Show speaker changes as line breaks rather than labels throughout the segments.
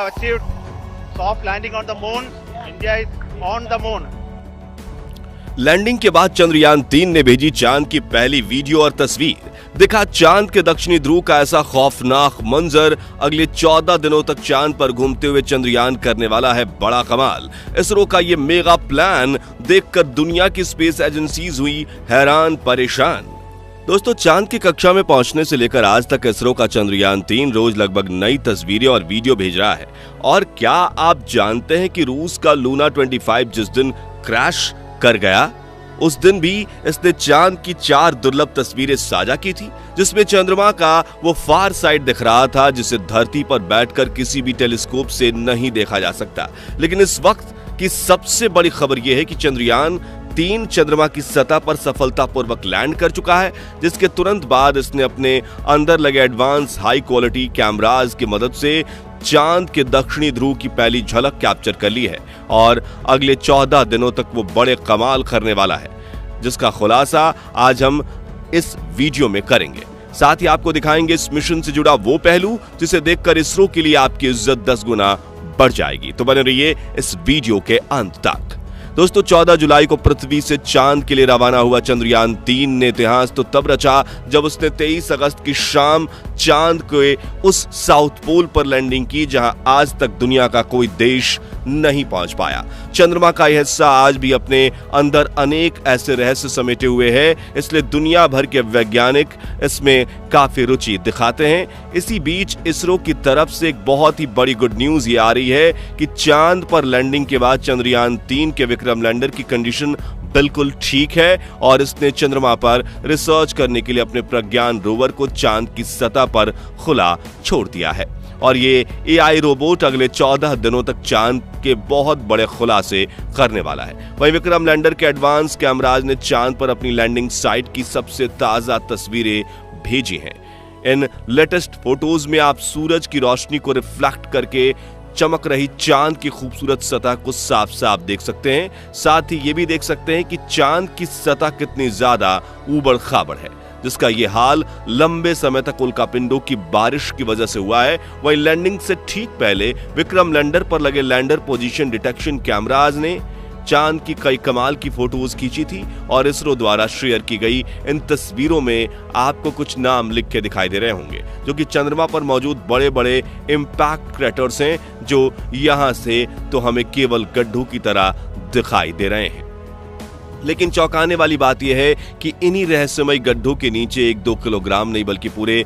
have achieved soft landing on the moon. India is on the moon.
Landing के बाद चंद्रयान 3 ने भेजी चांद की पहली वीडियो और तस्वीर। दिखा चांद के दक्षिणी ध्रुव का ऐसा खौफनाक मंजर। अगले 14 दिनों तक चांद पर घूमते हुए चंद्रयान करने वाला है बड़ा कमाल। इसरो का ये मेगा प्लान देखकर दुनिया की स्पेस एजेंसीज हुई हैरान परेशान। दोस्तों, चांद की कक्षा में पहुंचने से लेकर आज तक इसरो का चंद्रयान 3 रोज लगभग नई तस्वीरें और वीडियो भेज रहा है। और क्या आप जानते हैं कि रूस का लूना 25 जिस दिन क्रैश कर गया, उस दिन भी इसने चांद की 4 दुर्लभ तस्वीरें साझा की थी, जिसमें चंद्रमा का वो फार साइड दिख रहा था जिसे धरती पर बैठकर किसी भी टेलीस्कोप से नहीं देखा जा सकता। लेकिन इस वक्त की सबसे बड़ी खबर यह है कि चंद्रयान 3 चंद्रमा की सतह पर सफलतापूर्वक लैंड कर चुका है, जिसके तुरंत बाद इसने अपने अंदर लगे एडवांस हाई क्वालिटी कैमराज की मदद से चांद के दक्षिणी ध्रुव की पहली झलक कैप्चर कर ली है और अगले 14 दिनों तक वो बड़े कमाल करने वाला है, जिसका खुलासा आज हम इस वीडियो में करेंगे। साथ ही आपको दिखाएंगे इस मिशन से जुड़ा वो पहलू जिसे देखकर इसरो के लिए आपकी इज्जत 10 गुना बढ़ जाएगी। तो बने रहिए इस वीडियो के अंत तक। दोस्तों, 14 जुलाई को पृथ्वी से चांद के लिए रवाना हुआ चंद्रयान 3 ने इतिहास तो तब रचा जब उसने 23 अगस्त की शाम चांद के उस साउथ पोल पर लैंडिंग की जहां आज तक दुनिया का कोई देश नहीं पहुंच पाया। चंद्रमा का यह हिस्सा आज भी अपने अंदर अनेक ऐसे रहस्य समेटे हुए है, इसलिए दुनिया भर के वैज्ञानिक इसमें काफी रुचि दिखाते हैं। इसी बीच इसरो की तरफ से एक बहुत ही बड़ी गुड न्यूज ये आ रही है कि चांद पर लैंडिंग के बाद चंद्रयान 3 के विक्रम लैंडर की कंडीशन बिल्कुल ठीक है और इसने चंद्रमा पर रिसर्च करने के लिए अपने प्रज्ञान रोवर को चांद की सतह पर खुला छोड़ दिया है। और ये एआई रोबोट अगले 14 दिनों तक चांद के बहुत बड़े खुलासे करने वाला है। वहीं विक्रम लैंडर के एडवांस कैमराज ने चांद पर अपनी लैंडिंग साइट की सबसे ताजा तस्वीरें भेजी हैं। इन लेटेस्ट फोटोज में आप सूरज की रोशनी को रिफ्लेक्ट करके चमक रही चांद की खूबसूरत सतह को साफ साफ देख सकते हैं। साथ ही ये भी देख सकते हैं कि चांद की सतह कितनी ज्यादा ऊबड़ खाबड़ है, जिसका ये हाल लंबे समय तक उल्कापिंडों की बारिश की वजह से हुआ है। वहीं लैंडिंग से ठीक पहले विक्रम लैंडर पर लगे लैंडर पोजीशन डिटेक्शन कैमराज ने चांद की कई कमाल की फोटोज खींची थी और इसरो द्वारा शेयर की गई इन तस्वीरों में आपको कुछ नाम लिख के दिखाई दे रहे होंगे, जो कि चंद्रमा पर मौजूद बड़े बड़े इंपैक्ट क्रैटर्स हैं, जो यहां से तो हमें केवल गड्ढों की तरह दिखाई दे रहे हैं। लेकिन चौंकाने वाली बात यह है कि इन्हीं रहस्यमय गड्ढों के नीचे 1-2 किलोग्राम नहीं बल्कि पूरे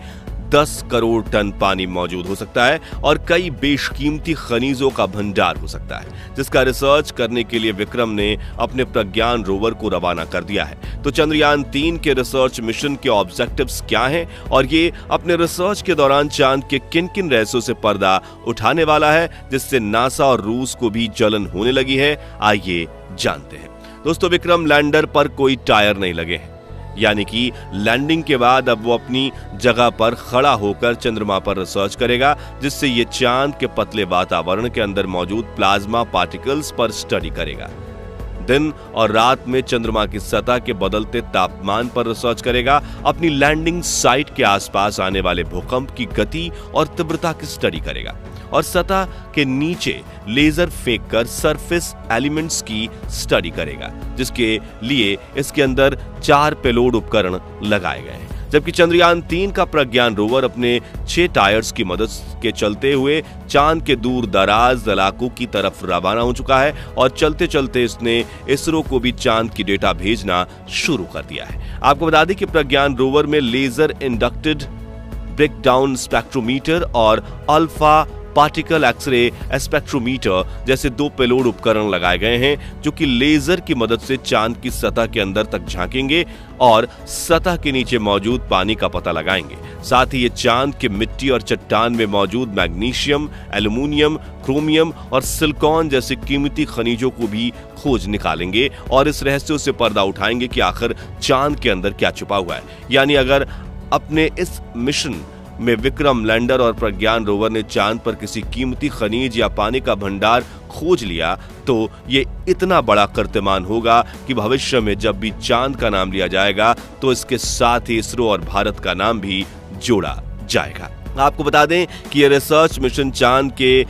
10 करोड़ टन पानी मौजूद हो सकता है और कई बेशकीमती खनिजों का भंडार हो सकता है, जिसका रिसर्च करने के लिए विक्रम ने अपने प्रज्ञान रोवर को रवाना कर दिया है। तो चंद्रयान 3 के रिसर्च मिशन के ऑब्जेक्टिव्स क्या हैं और ये अपने रिसर्च के दौरान चांद के किन किन रहस्यों से पर्दा उठाने वाला है, जिससे नासा और रूस को भी जलन होने लगी है, आइए जानते हैं। दोस्तों, विक्रम लैंडर पर कोई टायर नहीं लगे हैं, यानी कि लैंडिंग के बाद अब वो अपनी जगह पर खड़ा होकर चंद्रमा पर रिसर्च करेगा, जिससे ये चांद के पतले वातावरण के अंदर मौजूद प्लाज्मा पार्टिकल्स पर स्टडी करेगा। दिन और रात में चंद्रमा की सतह के बदलते तापमान पर रिसर्च करेगा, अपनी लैंडिंग साइट के आसपास आने वाले भूकंप की गति और तीव्रता की स्टडी करेगा और सतह के नीचे लेजर फेंककर सरफेस एलिमेंट्स की स्टडी करेगा, जिसके लिए इसके अंदर 4 पेलोड उपकरण लगाए गए हैं। जबकि चंद्रयान 3 का प्रज्ञान रोवर अपने 6 टायर्स की मदद के चलते हुए चांद के दूर दराज इलाकों की तरफ रवाना हो चुका है और चलते चलते इसने इसरो को भी चांद की डेटा भेजना शुरू कर दिया है। आपको बता दें कि प्रज्ञान रोवर में लेजर इंडक्टेड ब्रेकडाउन स्पेक्ट्रोमीटर और अल्फा पार्टिकल एक्सरे स्पेक्ट्रोमीटर जैसे 2 पेलोड उपकरण लगाए गए हैं, जो कि लेजर की मदद से चांद की सतह के अंदर तक झांकेंगे और सतह के नीचे मौजूद पानी का पता लगाएंगे। साथ ही ये चांद के मिट्टी और चट्टान में मौजूद मैग्नीशियम, एल्युमिनियम, क्रोमियम और सिलिकॉन जैसे कीमती खनिजों को भी खोज निकालेंगे और इस रहस्यों से पर्दा उठाएंगे कि आखिर चांद के अंदर क्या छुपा हुआ है। यानी अगर अपने इस मिशन में विक्रम लैंडर और प्रज्ञान रोवर ने चांद पर किसी कीमती खनिज या पानी का भंडार खोज लिया, तो ये इतना बड़ा कीर्तिमान होगा कि भविष्य में जब भी चांद का नाम लिया जाएगा तो इसके साथ ही इसरो और भारत का नाम भी जोड़ा जाएगा। आपको बता दें कि ये रिसर्च मिशन चांद के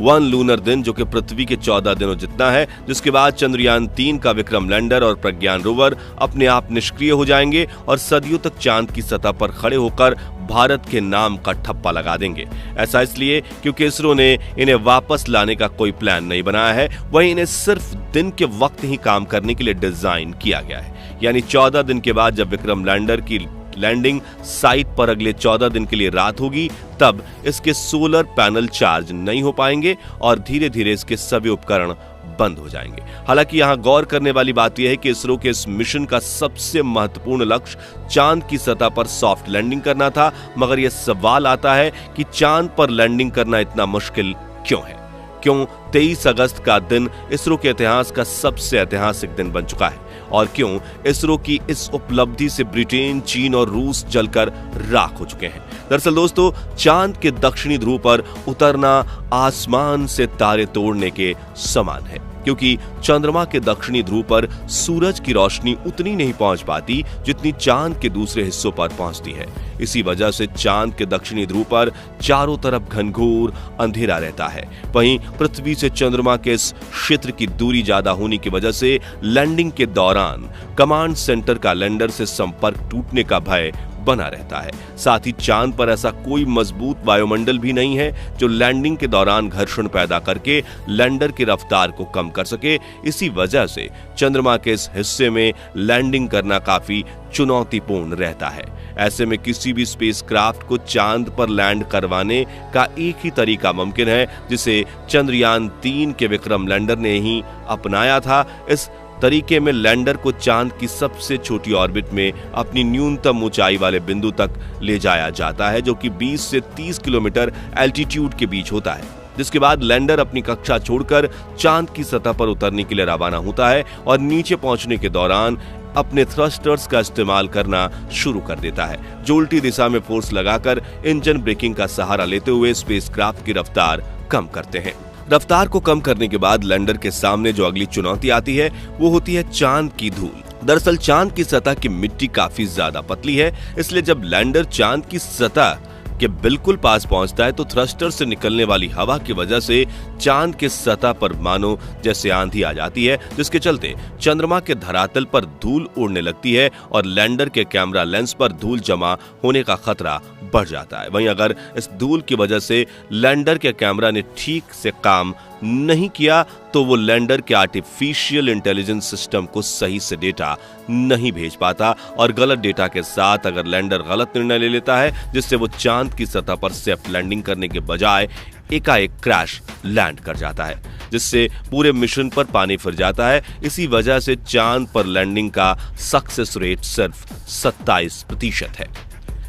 1 लूनर दिन, जो कि पृथ्वी के 14 दिनों जितना है, जिसके बाद चंद्रयान 3 का विक्रम लैंडर और प्रज्ञान रोवर अपने आप निष्क्रिय हो जाएंगे और सदियों तक चांद की सतह पर खड़े होकर भारत के नाम का ठप्पा लगा देंगे। ऐसा इसलिए क्योंकि इसरो ने इन्हें वापस लाने का कोई प्लान नहीं बनाया है, वहीं इन्हें सिर्फ दिन के वक्त ही काम करने के लिए डिजाइन किया गया है। यानी 14 दिन के बाद जब विक्रम लैंडर की लैंडिंग साइट पर अगले 14 दिन के लिए रात होगी, तब इसके सोलर पैनल चार्ज नहीं हो पाएंगे और धीरे धीरे इसके सभी उपकरण बंद हो जाएंगे। हालांकि यहां गौर करने वाली बात यह है कि इसरो के इस मिशन का सबसे महत्वपूर्ण लक्ष्य चांद की सतह पर सॉफ्ट लैंडिंग करना था, मगर यह सवाल आता है कि चांद पर लैंडिंग करना इतना मुश्किल क्यों है? क्यों 23 अगस्त का दिन इसरो के इतिहास का सबसे ऐतिहासिक दिन बन चुका है? और क्यों इसरो की इस उपलब्धि से ब्रिटेन, चीन और रूस जलकर राख हो चुके हैं? दरअसल दोस्तों, चांद के दक्षिणी ध्रुव पर उतरना आसमान से तारे तोड़ने के समान है, क्योंकि चंद्रमा के दक्षिणी ध्रुव पर सूरज की रोशनी उतनी नहीं पहुंच पाती जितनी चांद के दूसरे हिस्सों पर पहुंचती है। इसी वजह से चांद के दक्षिणी ध्रुव पर चारों तरफ घनघोर अंधेरा रहता है। वहीं पृथ्वी से चंद्रमा के इस क्षेत्र की दूरी ज्यादा होने की वजह से लैंडिंग के दौरान कमांड सेंटर का लैंडर से संपर्क टूटने का भय बना रहता है। साथ ही चांद पर ऐसा कोई मजबूत वायुमंडल भी नहीं है जो लैंडिंग के दौरान घर्षण पैदा करके लैंडर की रफ्तार को कम कर सके। इसी वजह से चंद्रमा के इस हिस्से में लैंडिंग करना काफी चुनौतीपूर्ण रहता है। ऐसे में किसी भी स्पेसक्राफ्ट को चांद पर लैंड करवाने का एक ही तरीका मुमकिन है, जिसे चंद्रयान 3 के विक्रम लैंडर ने ही अपनाया था। इस तरीके में लैंडर को चांद की सबसे छोटी ऑर्बिट में अपनी न्यूनतम ऊंचाई वाले बिंदु तक ले जाया जाता है, जो कि 20 से 30 किलोमीटर एल्टीट्यूड के बीच होता है, जिसके बाद लैंडर अपनी कक्षा छोड़कर चांद की सतह पर उतरने के लिए रवाना होता है और नीचे पहुंचने के दौरान अपने थ्रस्टर्स का इस्तेमाल करना शुरू कर देता है, जो उल्टी दिशा में फोर्स लगाकर इंजन ब्रेकिंग का सहारा लेते हुए स्पेसक्राफ्ट की रफ्तार कम करते हैं। रफ्तार को कम करने के बाद लैंडर के सामने जो अगली चुनौती आती है वो होती है चांद की धूल। दरअसल चांद की सतह की मिट्टी काफी ज्यादा पतली है, इसलिए जब लैंडर चांद की सतह के बिल्कुल पास पहुंचता है तो थ्रस्टर से निकलने वाली हवा की वजह से चांद के सतह पर मानो जैसे आंधी आ जाती है, जिसके चलते चंद्रमा के धरातल पर धूल उड़ने लगती है और लैंडर के कैमरा लेंस पर धूल जमा होने का खतरा बढ़ जाता है। वहीं अगर इस धूल की वजह से लैंडर के कैमरा ने ठीक से काम नहीं किया तो वो लैंडर के आर्टिफिशियल इंटेलिजेंस सिस्टम को सही से डेटा नहीं भेज पाता और गलत डेटा के साथ अगर लैंडर गलत निर्णय ले लेता है, जिससे वो चांद की सतह पर सेफ लैंडिंग करने के बजाय एकाएक क्रैश लैंड कर जाता है, जिससे पूरे मिशन पर पानी फिर जाता है। इसी वजह से चांद पर लैंडिंग का सक्सेस रेट सिर्फ 27% है।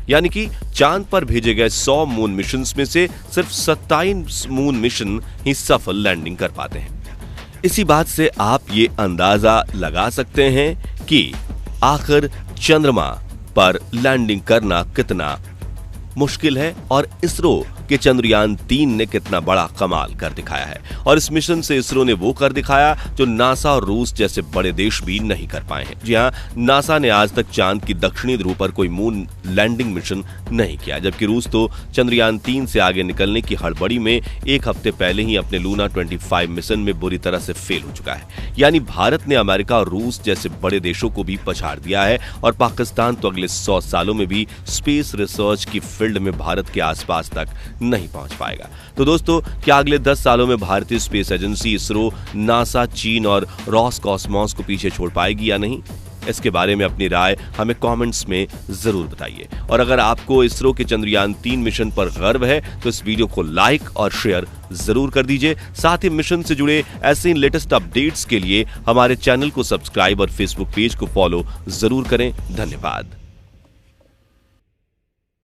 यानी कि चांद पर भेजे गए 100 मून मिशंस में से सिर्फ 27 मून मिशन ही सफल लैंडिंग कर पाते हैं। इसी बात से आप ये अंदाजा लगा सकते हैं कि आखिर चंद्रमा पर लैंडिंग करना कितना मुश्किल है और इसरो कि चंद्रयान 3 ने कितना बड़ा कमाल कर दिखाया है। और इस मिशन से इसरो ने वो कर दिखाया जो नासा और रूस जैसे बड़े देश भी नहीं कर पाए हैं। जी हां, नासा ने आज तक चांद की दक्षिणी ध्रुव पर कोई मून लैंडिंग मिशन नहीं किया, जबकि रूस तो चंद्रयान 3 से आगे निकलने की हड़बड़ी में एक हफ्ते पहले ही अपने लूना 25 मिशन में बुरी तरह से फेल हो चुका है। यानी भारत ने अमेरिका और रूस जैसे बड़े देशों को भी पछाड़ दिया है और पाकिस्तान तो अगले 100 सालों में भी स्पेस रिसर्च की फील्ड में भारत के आसपास तक नहीं पहुंच पाएगा। तो दोस्तों, क्या अगले 10 सालों में भारतीय स्पेस एजेंसी इसरो, नासा, चीन और रॉसकॉस्मॉस को पीछे छोड़ पाएगी या नहीं? इसके बारे में अपनी राय हमें कमेंट्स में जरूर बताइए। और अगर आपको इसरो के चंद्रयान 3 मिशन पर गर्व है तो इस वीडियो को लाइक और शेयर जरूर कर दीजिए। साथ ही मिशन से जुड़े ऐसे ही लेटेस्ट अपडेट्स के लिए हमारे चैनल को सब्सक्राइब और फेसबुक पेज को फॉलो जरूर करें। धन्यवाद।